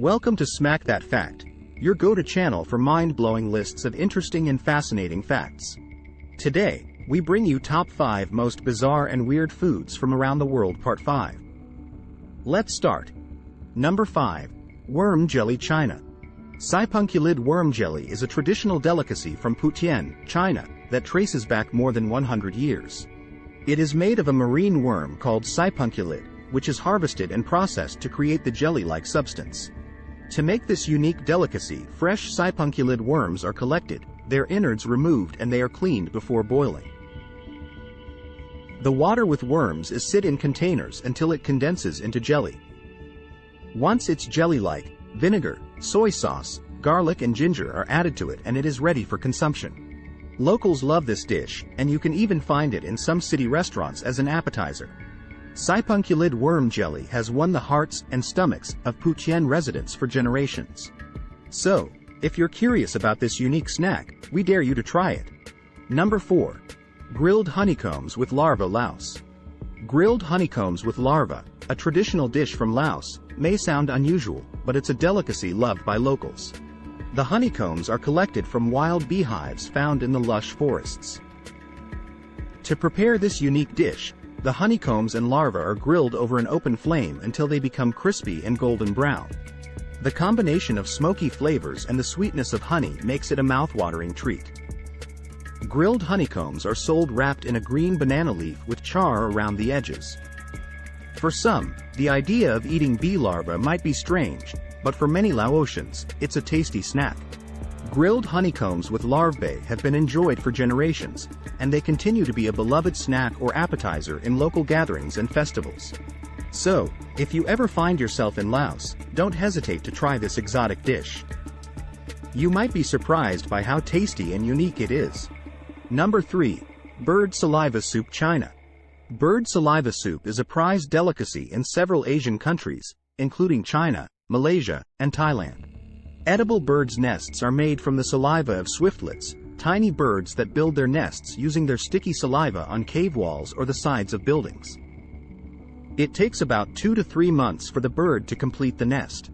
Welcome to Smack That Fact, your go-to channel for mind-blowing lists of interesting and fascinating facts. Today, we bring you top 5 most bizarre and weird foods from around the world part 5. Let's start. Number 5. Worm Jelly China. Sipunculid worm jelly is a traditional delicacy from Putian, China, that traces back more than 100 years. It is made of a marine worm called sipunculid, which is harvested and processed to create the jelly-like substance. To make this unique delicacy, fresh sipunculid worms are collected, their innards removed, and they are cleaned before boiling. The water with worms is sit in containers until it condenses into jelly. Once it's jelly-like, vinegar, soy sauce, garlic and ginger are added to it and it is ready for consumption. Locals love this dish, and you can even find it in some city restaurants as an appetizer. Sipunculid worm jelly has won the hearts and stomachs of Putian residents for generations. So, if you're curious about this unique snack, we dare you to try it. Number 4. Grilled honeycombs with larva louse. Grilled honeycombs with larva, a traditional dish from Laos, may sound unusual, but it's a delicacy loved by locals. The honeycombs are collected from wild beehives found in the lush forests. To prepare this unique dish, the honeycombs and larvae are grilled over an open flame until they become crispy and golden brown. The combination of smoky flavors and the sweetness of honey makes it a mouth-watering treat. Grilled honeycombs are sold wrapped in a green banana leaf with char around the edges. For some, the idea of eating bee larvae might be strange, but for many Laotians, it's a tasty snack. Grilled honeycombs with larvae have been enjoyed for generations, and they continue to be a beloved snack or appetizer in local gatherings and festivals. So, if you ever find yourself in Laos, don't hesitate to try this exotic dish. You might be surprised by how tasty and unique it is. Number 3. Bird saliva soup China. Bird saliva soup is a prized delicacy in several Asian countries, including China, Malaysia, and Thailand. Edible birds' nests are made from the saliva of swiftlets, tiny birds that build their nests using their sticky saliva on cave walls or the sides of buildings. It takes about 2 to 3 months for the bird to complete the nest.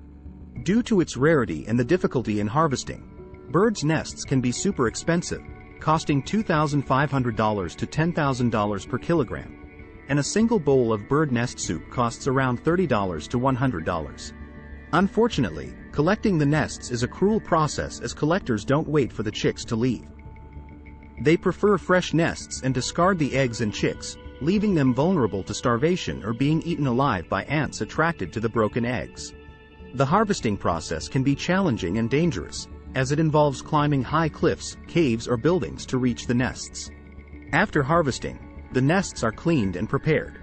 Due to its rarity and the difficulty in harvesting, birds' nests can be super expensive, costing $2,500 to $10,000 per kilogram, and a single bowl of bird nest soup costs around $30 to $100. Unfortunately, collecting the nests is a cruel process as collectors don't wait for the chicks to leave. They prefer fresh nests and discard the eggs and chicks, leaving them vulnerable to starvation or being eaten alive by ants attracted to the broken eggs. The harvesting process can be challenging and dangerous, as it involves climbing high cliffs, caves, or buildings to reach the nests. After harvesting, the nests are cleaned and prepared.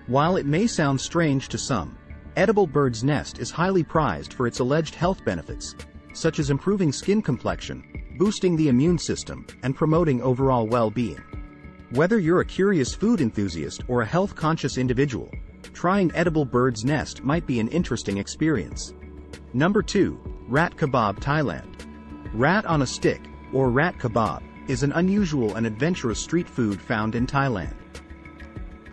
While it may sound strange to some, edible bird's nest is highly prized for its alleged health benefits, such as improving skin complexion, boosting the immune system, and promoting overall well-being. Whether you're a curious food enthusiast or a health-conscious individual, trying edible bird's nest might be an interesting experience. Number 2. Rat kebab Thailand. Rat on a stick, or rat kebab, is an unusual and adventurous street food found in Thailand.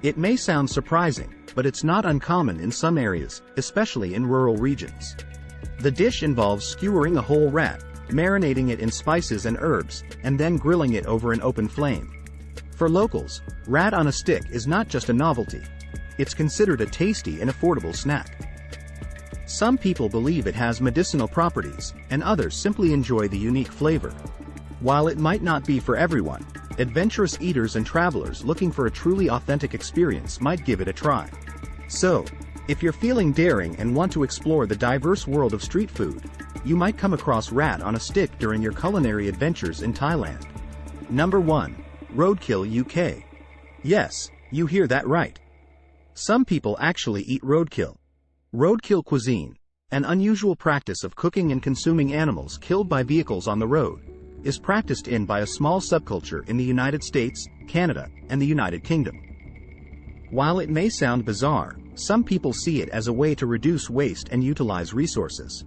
It may sound surprising, but it's not uncommon in some areas, especially in rural regions. The dish involves skewering a whole rat, marinating it in spices and herbs, and then grilling it over an open flame. For locals, rat on a stick is not just a novelty. It's considered a tasty and affordable snack. Some people believe it has medicinal properties, and others simply enjoy the unique flavor. While it might not be for everyone, adventurous eaters and travelers looking for a truly authentic experience might give it a try. So, if you're feeling daring and want to explore the diverse world of street food, you might come across rat on a stick during your culinary adventures in Thailand. Number 1. Roadkill UK. Yes, you hear that right. Some people actually eat roadkill. Roadkill cuisine, an unusual practice of cooking and consuming animals killed by vehicles on the road, is practiced by a small subculture in the United States, Canada, and the United Kingdom. While it may sound bizarre, some people see it as a way to reduce waste and utilize resources.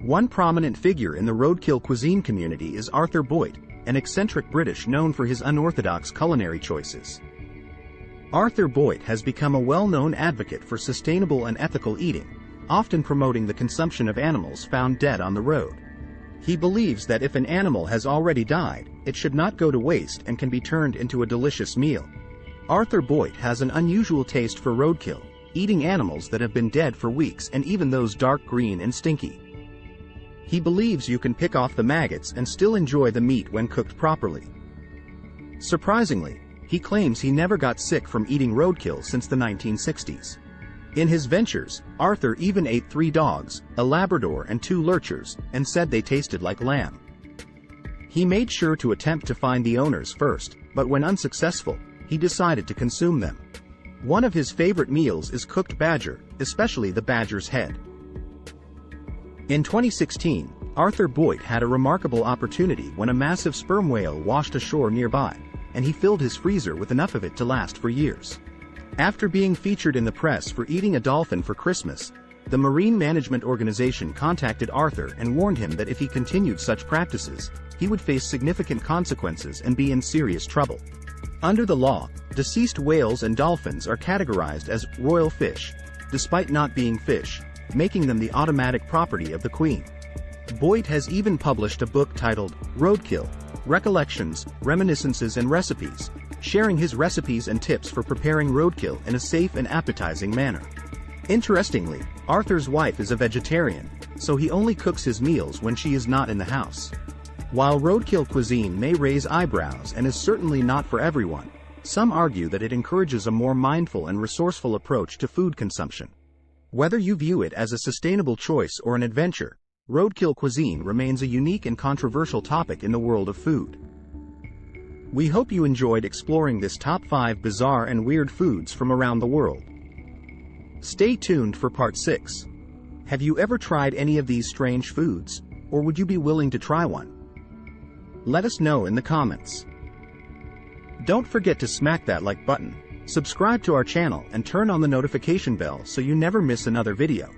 One prominent figure in the roadkill cuisine community is Arthur Boyd, an eccentric British known for his unorthodox culinary choices. Arthur Boyd has become a well-known advocate for sustainable and ethical eating, often promoting the consumption of animals found dead on the road. He believes that if an animal has already died, it should not go to waste and can be turned into a delicious meal. Arthur Boyd has an unusual taste for roadkill, eating animals that have been dead for weeks and even those dark green and stinky. He believes you can pick off the maggots and still enjoy the meat when cooked properly. Surprisingly, he claims he never got sick from eating roadkill since the 1960s. In his ventures, Arthur even ate 3 dogs, a Labrador and 2 lurchers, and said they tasted like lamb. He made sure to attempt to find the owners first, but when unsuccessful, he decided to consume them. One of his favorite meals is cooked badger, especially the badger's head. In 2016, Arthur Boyd had a remarkable opportunity when a massive sperm whale washed ashore nearby, and he filled his freezer with enough of it to last for years. After being featured in the press for eating a dolphin for Christmas, the Marine Management Organization contacted Arthur and warned him that if he continued such practices, he would face significant consequences and be in serious trouble. Under the law, deceased whales and dolphins are categorized as royal fish, despite not being fish, making them the automatic property of the Queen. Boyd has even published a book titled Roadkill: Recollections, Reminiscences and Recipes, sharing his recipes and tips for preparing roadkill in a safe and appetizing manner. Interestingly, Arthur's wife is a vegetarian, so he only cooks his meals when she is not in the house. While roadkill cuisine may raise eyebrows and is certainly not for everyone, some argue that it encourages a more mindful and resourceful approach to food consumption. Whether you view it as a sustainable choice or an adventure, roadkill cuisine remains a unique and controversial topic in the world of food. We hope you enjoyed exploring this top 5 bizarre and weird foods from around the world. Stay tuned for part 6. Have you ever tried any of these strange foods, or would you be willing to try one? Let us know in the comments. Don't forget to smack that like button, subscribe to our channel and turn on the notification bell so you never miss another video.